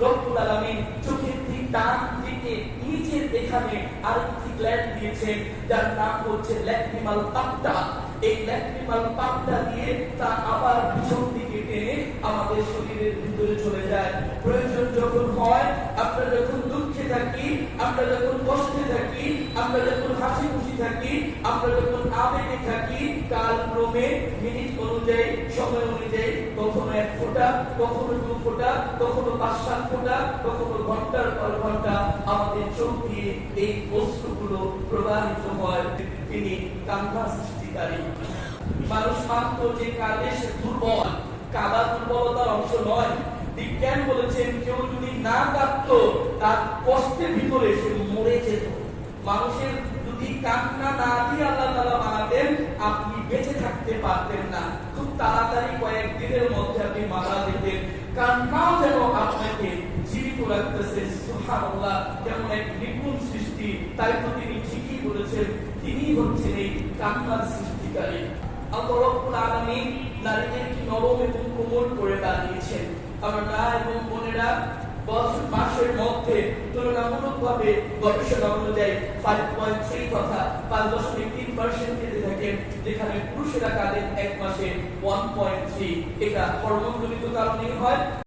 রব্বুল আলামিন চোখের ঠিক ডান দিকে নিচের এখানে আরেকটি গ্ল্যান্ড দিয়েছেন, যার নাম হচ্ছে ল্যাক্রিমাল পাকটা। এই ল্যাক্রিমাল পাকটা দিয়ে তা আবার পিছন দিকে টেনে আমাদের শরীরের ভিতরে চলে যায়। প্রয়োজন যখন হয়, আমরা যখন দুঃখে থাকি, আমরা যখন কষ্টে থাকি, আমরা যখন হাসি খুশি থাকি, আমরা যখন আবেগে থাকি, কালক্রমে মিনিট অনুযায়ী, সময় অনুযায়ী কখনো 1 ফোঁটা, কখনো 2 ফোঁটা, কখনো 5-7 ফোঁটা, কখনো ঘন্টার পর ঘন্টা আমাদের চোখ দিয়ে এই বস্তুগুলো প্রবাহিত হয়। তিনি কান্না সৃষ্টিকারী। মানুষ মাত্র যে কাঁদে সে দুর্বল, কাঁদা দুর্বলতার অংশ নয়। বিজ্ঞান বলেছেন কেউ যদি না কাঁদতো তার কষ্টের ভিতরে সে মরে যেত। মানুষের যদি কান্না না দিয়ে আল্লাহ তাআলা বানাতেন, আপনি বেঁচে থাকতে পারতেন না। খুব তাড়াতাড়ি কয়েকদিনের মধ্যে আপনি মারা যেতেন। কান্নাও যেন আপনাকে জীবিত রাখতেছে। সুবহানাল্লাহ, যেমন এক নিপুণ সৃষ্টি, তাই তো তিনি ঠিকই বলেছেন তিনি হচ্ছেন এই কান্নার সৃষ্টিকারী। আল্লাহ রাব্বুল আলামিন নারীদেরকে নরম এবং কোমল করে বানিয়েছেন। আমরা এবং বোনেরা মাসের মধ্যে তুলনামূলকভাবে গবেষণা অনুযায়ী 5.3 তথা 5.3% কেটে থাকেন, যেখানে পুরুষেরা কাঁদেন এক মাসে 1.3। এটা হরমোনজনিত কারণেই হয়।